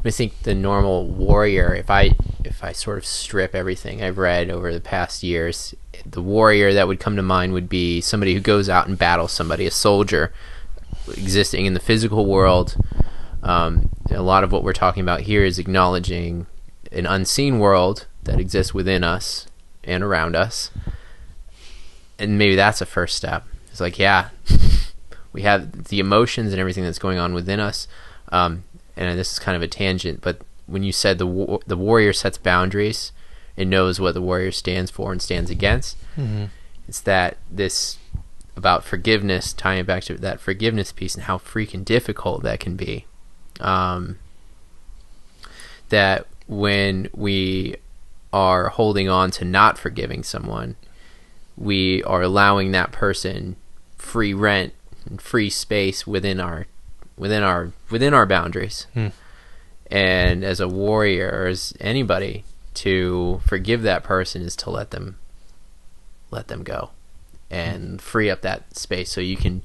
Speaker 1: I think the normal warrior, if I sort of strip everything I've read over the past years, the warrior that would come to mind would be somebody who goes out and battles somebody, a soldier existing in the physical world. A lot of what we're talking about here is acknowledging an unseen world that exists within us and around us. And maybe that's a first step. It's we have the emotions and everything that's going on within us. And this is kind of a tangent, but when you said the warrior sets boundaries and knows what the warrior stands for and stands against, it's that this about forgiveness, tying it back to that forgiveness piece and how freaking difficult that can be. That when we are holding on to not forgiving someone, we are allowing that person free rent and free space within our boundaries. And as a warrior, or as anybody, to forgive that person is to let them go and free up that space, so you can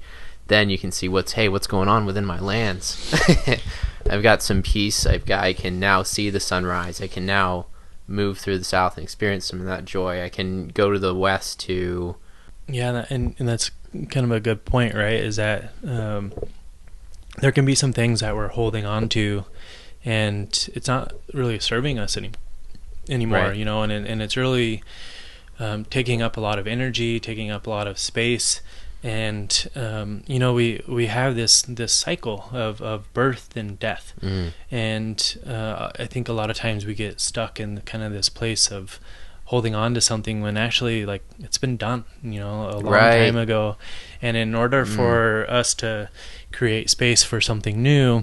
Speaker 1: then you can see what's going on within my lands. I've got some peace. I can now see the sunrise. I can now move through the south and experience some of that joy. I can go to the west to...
Speaker 2: Yeah, and that's kind of a good point, right? Is that there can be some things that we're holding on to, and it's not really serving us anymore,
Speaker 1: Right.
Speaker 2: you know, and it's really taking up a lot of energy, taking up a lot of space. And you know, we have this cycle of birth and death, and I think a lot of times we get stuck in kind of this place of holding on to something when actually, like, it's been done, you know, a long time ago. And in order for us to create space for something new,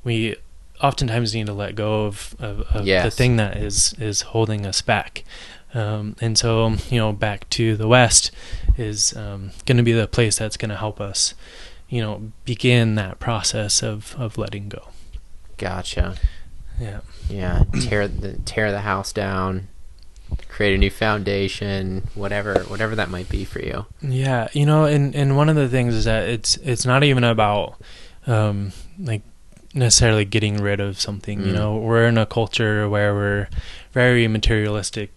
Speaker 2: we oftentimes need to let go of the thing that is holding us back. And so, you know, back to the West is going to be the place that's going to help us, you know, begin that process of letting go.
Speaker 1: Gotcha.
Speaker 2: Yeah.
Speaker 1: Tear the house down, create a new foundation, whatever that might be for you.
Speaker 2: Yeah, you know, and one of the things is that it's not even about like necessarily getting rid of something. You know, we're in a culture where we're very materialistically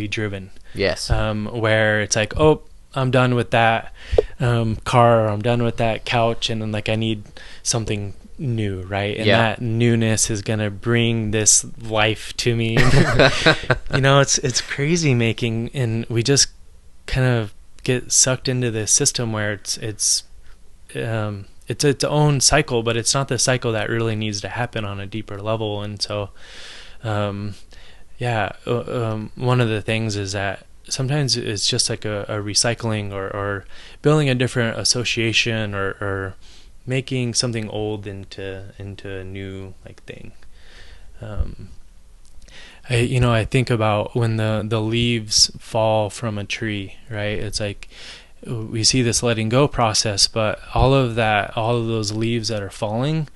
Speaker 2: driven.
Speaker 1: Yes.
Speaker 2: Where it's like, oh, I'm done with that car, or I'm done with that couch, and then, like, I need something new, right? And that newness is gonna bring this life to me. You know, it's crazy making, and we just kind of get sucked into this system where it's its own cycle, but it's not the cycle that really needs to happen on a deeper level. And so one of the things is that sometimes it's just like a recycling or building a different association or making something old into a new, like, thing. I think about when the leaves fall from a tree, right? It's like we see this letting go process, but all of those leaves that are falling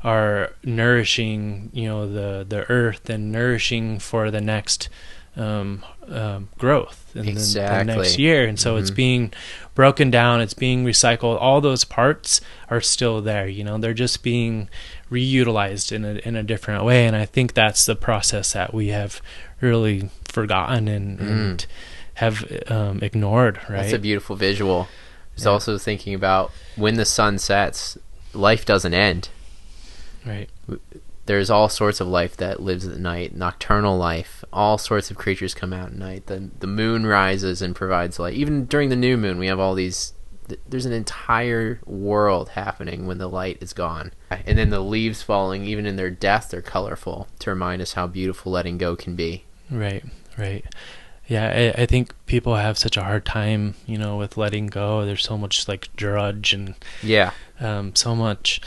Speaker 2: are nourishing, you know, the earth, and nourishing for the next growth in the next year. And so it's being broken down, it's being recycled. All those parts are still there, you know, they're just being reutilized in a different way. And I think that's the process that we have really forgotten and have ignored, right?
Speaker 1: That's a beautiful visual. It's also thinking about when the sun sets, life doesn't end.
Speaker 2: Right.
Speaker 1: There's all sorts of life that lives at night, nocturnal life. All sorts of creatures come out at night. The moon rises and provides light. Even during the new moon, we have all these... There's an entire world happening when the light is gone. And then the leaves falling, even in their death, they're colorful to remind us how beautiful letting go can be.
Speaker 2: Right. Yeah, I think people have such a hard time, you know, with letting go. There's so much, like, drudge and so much...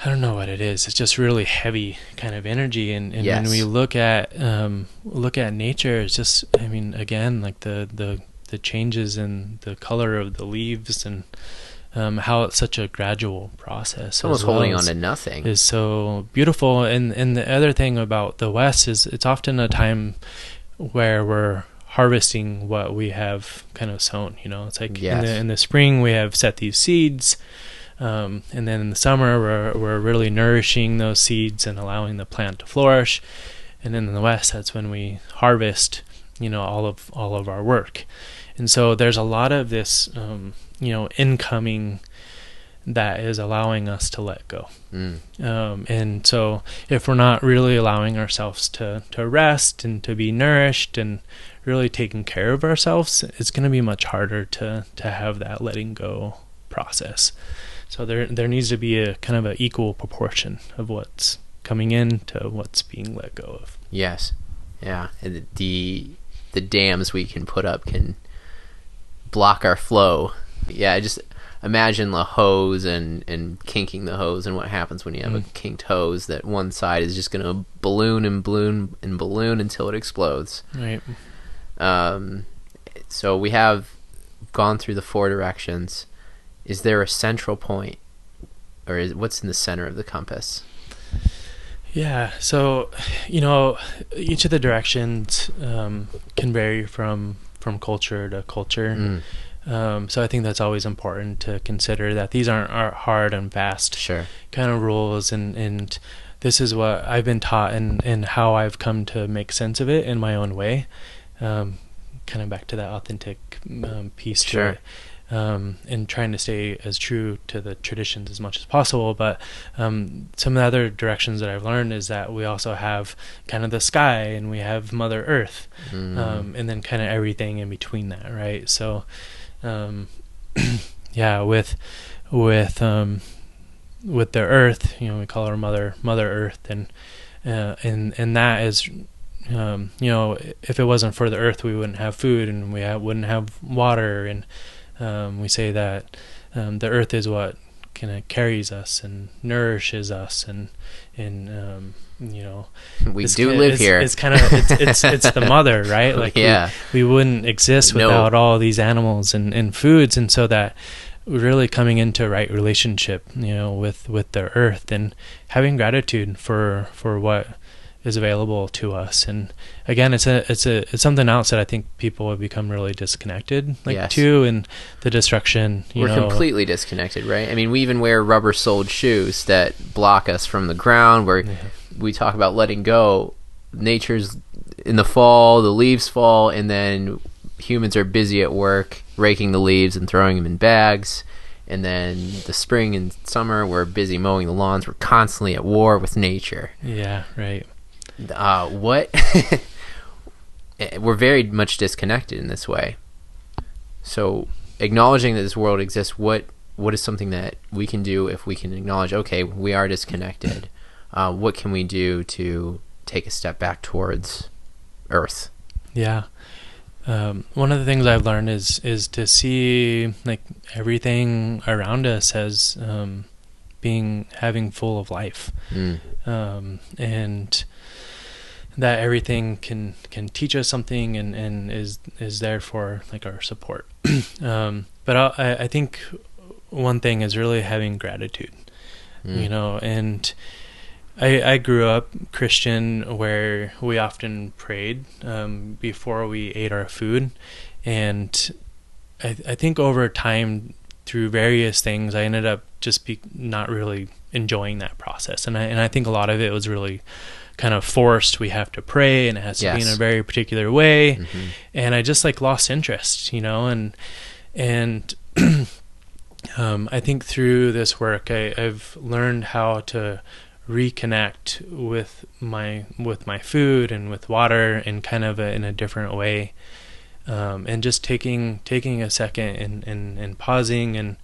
Speaker 2: I don't know what it is. It's just really heavy kind of energy, and when we look at nature, it's just, I mean, again, like the changes in the color of the leaves, and how it's such a gradual process.
Speaker 1: Almost holding on to nothing
Speaker 2: is so beautiful. And the other thing about the West is it's often a time where we're harvesting what we have kind of sown. You know, it's like in the spring we have set these seeds. And then in the summer, we're really nourishing those seeds and allowing the plant to flourish. And then in the West, that's when we harvest, you know, all of our work. And so there's a lot of this, you know, incoming that is allowing us to let go. And so if we're not really allowing ourselves to rest and to be nourished and really taking care of ourselves, it's going to be much harder to have that letting go process. So there needs to be a kind of an equal proportion of what's coming in to what's being let go of.
Speaker 1: Yes. Yeah. And the dams we can put up can block our flow. Yeah, just imagine the hose and kinking the hose, and what happens when you have a kinked hose, that one side is just going to balloon and balloon and balloon until it explodes.
Speaker 2: Right.
Speaker 1: So we have gone through the four directions. Is there a central point, or what's in the center of the compass?
Speaker 2: Yeah, so, you know, each of the directions can vary from culture to culture. So I think that's always important to consider, that these aren't hard and fast
Speaker 1: Sure.
Speaker 2: kind of rules, and this is what I've been taught, and how I've come to make sense of it in my own way. Kind of back to that authentic piece
Speaker 1: Sure.
Speaker 2: to it. And trying to stay as true to the traditions as much as possible. But some of the other directions that I've learned is that we also have kind of the sky, and we have Mother Earth, and then kind of everything in between that, right? So, yeah, with the Earth, we call her Mother Earth, and that is, if it wasn't for the Earth, we wouldn't have food, and we wouldn't have water, and we say that the Earth is what kind of carries us and nourishes us, and
Speaker 1: we do live here.
Speaker 2: It's kind of it's the mother, right? Like, yeah, we wouldn't exist without all these animals and foods, and so that we're really coming into right relationship, with the Earth, and having gratitude for what is available to us. And again, it's something else that I think people have become really disconnected to, and the destruction.
Speaker 1: We're completely disconnected, right? I mean, we even wear rubber-soled shoes that block us from the ground, where we talk about letting go. Nature's in the fall, the leaves fall, and then humans are busy at work raking the leaves and throwing them in bags. And then the spring and summer, we're busy mowing the lawns. We're constantly at war with nature.
Speaker 2: Yeah, right.
Speaker 1: We're very much disconnected in this way. So acknowledging that this world exists, what is something that we can do if we can acknowledge, okay, we are disconnected? What can we do to take a step back towards Earth?
Speaker 2: Yeah. One of the things I've learned is to see like everything around us as having full of life, and that everything can teach us something, and is there for like our support. But I think one thing is really having gratitude, and I grew up Christian, where we often prayed before we ate our food, and I think over time, through various things, I ended up just not really enjoying that process, and I think a lot of it was really kind of forced. We have to pray, and it has to be in a very particular way, and I just lost interest, and I think through this work, I've learned how to reconnect with my food and with water in kind of in a different way, and just taking a second and pausing, and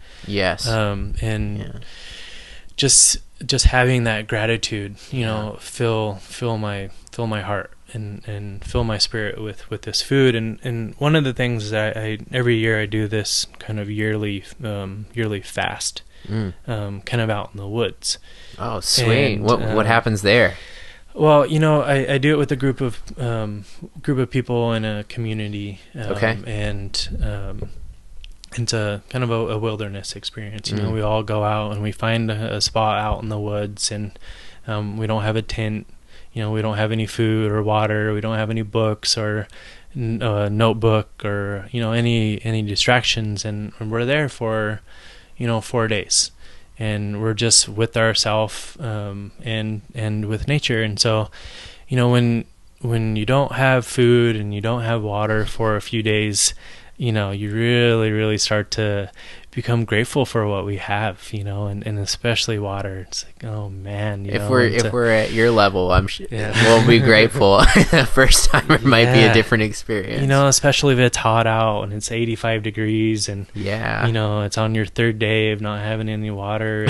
Speaker 2: just having that gratitude, fill my heart and fill my spirit with this food. And one of the things that I every year I do this kind of yearly fast, kind of out in the woods.
Speaker 1: Oh, sweet! And, what happens there?
Speaker 2: Well, I do it with a group of people in a community. And it's a kind of a wilderness experience. We all go out and we find a spot out in the woods, and we don't have a tent. We don't have any food or water. We don't have any books or notebook or any distractions, and we're there for 4 days, and we're just with ourselves and with nature. And so when you don't have food and you don't have water for a few days, you really, really start to become grateful for what we have, and especially water. It's like, oh man,
Speaker 1: if we're at your level, we'll be grateful. The first time it might be a different experience,
Speaker 2: especially if it's hot out and it's 85 degrees, and it's on your third day of not having any water,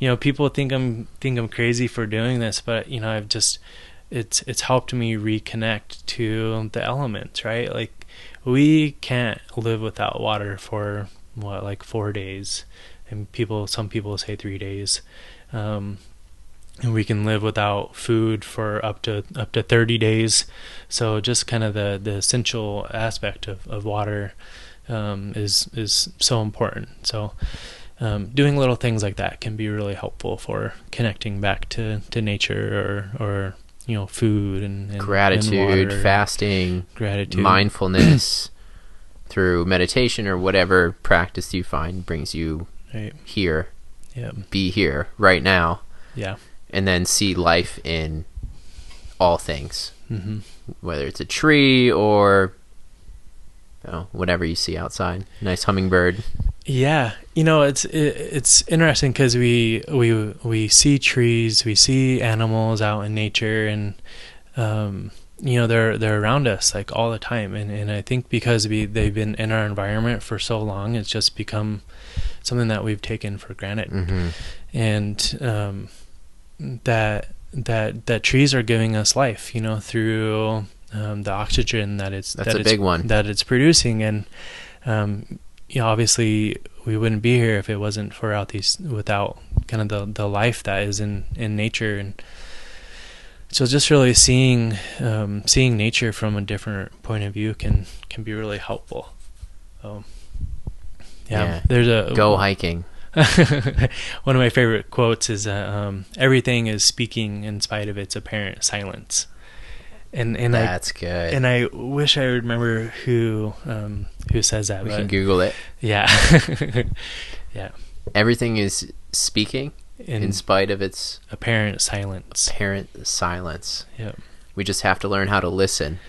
Speaker 2: and people think I'm crazy for doing this, but I've just it's helped me reconnect to the elements, right? Like, we can't live without water for 4 days, and some people say 3 days, and we can live without food for up to 30 days. So just kind of the essential aspect of water is so important. So doing little things like that can be really helpful for connecting back to nature or food and
Speaker 1: gratitude,
Speaker 2: and water,
Speaker 1: fasting,
Speaker 2: gratitude,
Speaker 1: mindfulness. through meditation or whatever practice you find brings you here.
Speaker 2: Yeah.
Speaker 1: Be here right now.
Speaker 2: Yeah.
Speaker 1: And then see life in all things, whether it's a tree or whatever you see outside. Nice hummingbird.
Speaker 2: Yeah, it's interesting because we see trees, we see animals out in nature, and they're around us like all the time, and I think because they've been in our environment for so long, it's just become something that we've taken for granted, and that trees are giving us life, through the oxygen that it's
Speaker 1: big one
Speaker 2: that it's producing, and obviously we wouldn't be here if it wasn't for without kind of the life that is in nature. And so just really seeing nature from a different point of view can be really helpful. There's
Speaker 1: go hiking.
Speaker 2: One of my favorite quotes is everything is speaking in spite of its apparent silence. And
Speaker 1: that's good.
Speaker 2: And I wish I remember who says that.
Speaker 1: We can Google it.
Speaker 2: Yeah. Yeah.
Speaker 1: Everything is speaking in spite of its
Speaker 2: apparent silence.
Speaker 1: Yep. We just have to learn how to listen.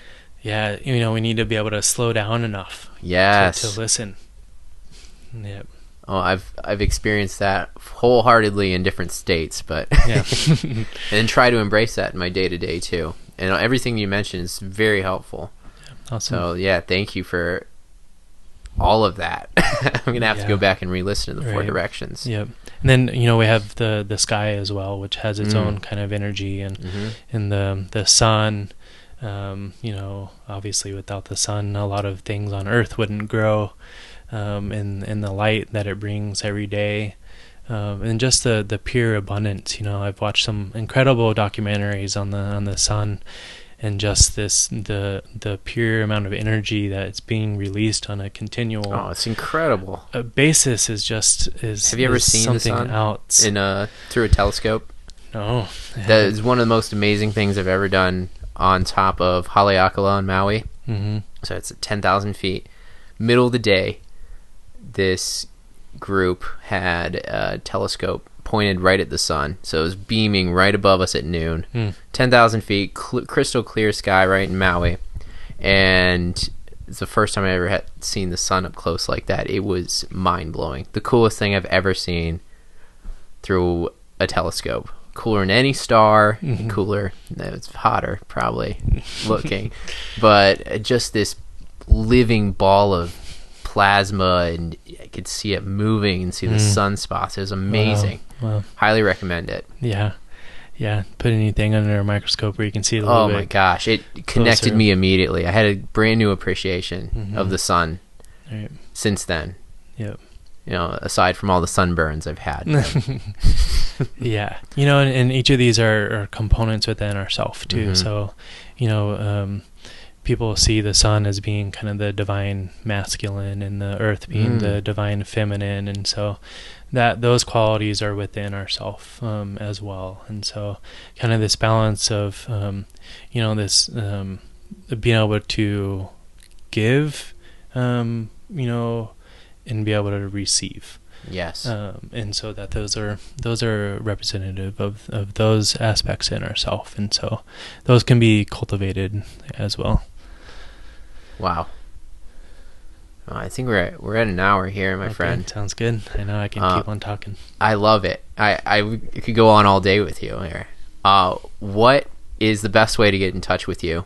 Speaker 2: Yeah, we need to be able to slow down enough.
Speaker 1: Yes.
Speaker 2: To listen. Yep.
Speaker 1: Oh, I've experienced that wholeheartedly in different states, but and try to embrace that in my day-to-day too. And everything you mentioned is very helpful.
Speaker 2: Awesome.
Speaker 1: So thank you for all of that. I'm gonna have to go back and re-listen to the four directions.
Speaker 2: Yep. And then we have the sky as well, which has its own kind of energy, and the sun. Obviously without the sun, a lot of things on Earth wouldn't grow. In the light that it brings every day, and just the pure abundance. I've watched some incredible documentaries on the sun, and just the pure amount of energy that it's being released on a continual.
Speaker 1: Oh, it's incredible.
Speaker 2: Basis is. Have
Speaker 1: you ever seen the sun
Speaker 2: else
Speaker 1: through a telescope?
Speaker 2: No.
Speaker 1: That is one of the most amazing things I've ever done on top of Haleakala on Maui. So it's at 10,000 feet, middle of the day. This group had a telescope pointed right at the sun, so it was beaming right above us at noon. 10,000 feet, crystal clear sky right in Maui, and it's the first time I ever had seen the sun up close like that. It was mind-blowing. The coolest thing I've ever seen through a telescope. Cooler than any star, cooler, it's hotter probably looking, but just this living ball of plasma, and I could see it moving and see the sunspots. It was amazing.
Speaker 2: Wow.
Speaker 1: Highly recommend it.
Speaker 2: Yeah. Put anything under a microscope where you can see it a little bit. Oh my
Speaker 1: gosh, it connected me immediately. I had a brand new appreciation of the sun since then.
Speaker 2: Yep.
Speaker 1: Aside from all the sunburns I've had.
Speaker 2: Yeah. And each of these are components within ourself too. So, people see the sun as being kind of the divine masculine, and the earth being the divine feminine, and so that those qualities are within ourself as well. And so kind of this balance of this being able to give and be able to receive.
Speaker 1: Yes.
Speaker 2: And so that those are representative of those aspects in ourself, and so those can be cultivated as well.
Speaker 1: Wow. I think we're at an hour here, my friend.
Speaker 2: Sounds good. I know I can keep on talking.
Speaker 1: I love it. I could go on all day with you here. What is the best way to get in touch with you?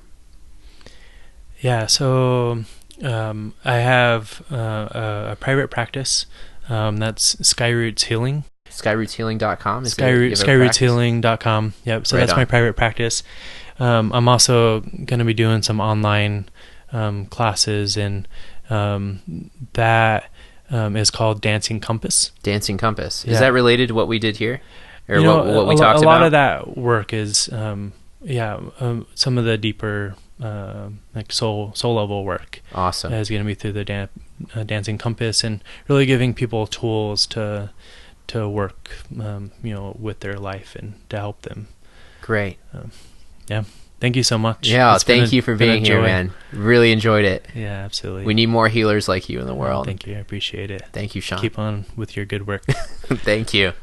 Speaker 2: Yeah, so I have a private practice. That's Skyroots Healing.
Speaker 1: Skyrootshealing.com?
Speaker 2: Skyrootshealing.com. Yep. So that's my private practice. I'm also going to be doing some online classes, and that is called Dancing Compass.
Speaker 1: Dancing Compass. Is that related to what we did here? Or what we
Speaker 2: A
Speaker 1: talked about?
Speaker 2: lot of that work is, some of the deeper, like soul level work.
Speaker 1: Awesome.
Speaker 2: Is going to be through the Dancing Compass, and really giving people tools to work, with their life and to help them.
Speaker 1: Great.
Speaker 2: Thank thank you so much.
Speaker 1: Yeah, thank you for being here, man. Really enjoyed it.
Speaker 2: Yeah, absolutely.
Speaker 1: We need more healers like you in the world.
Speaker 2: Thank you. I appreciate it.
Speaker 1: Thank you, Shawn.
Speaker 2: Keep on with your good work.
Speaker 1: Thank you.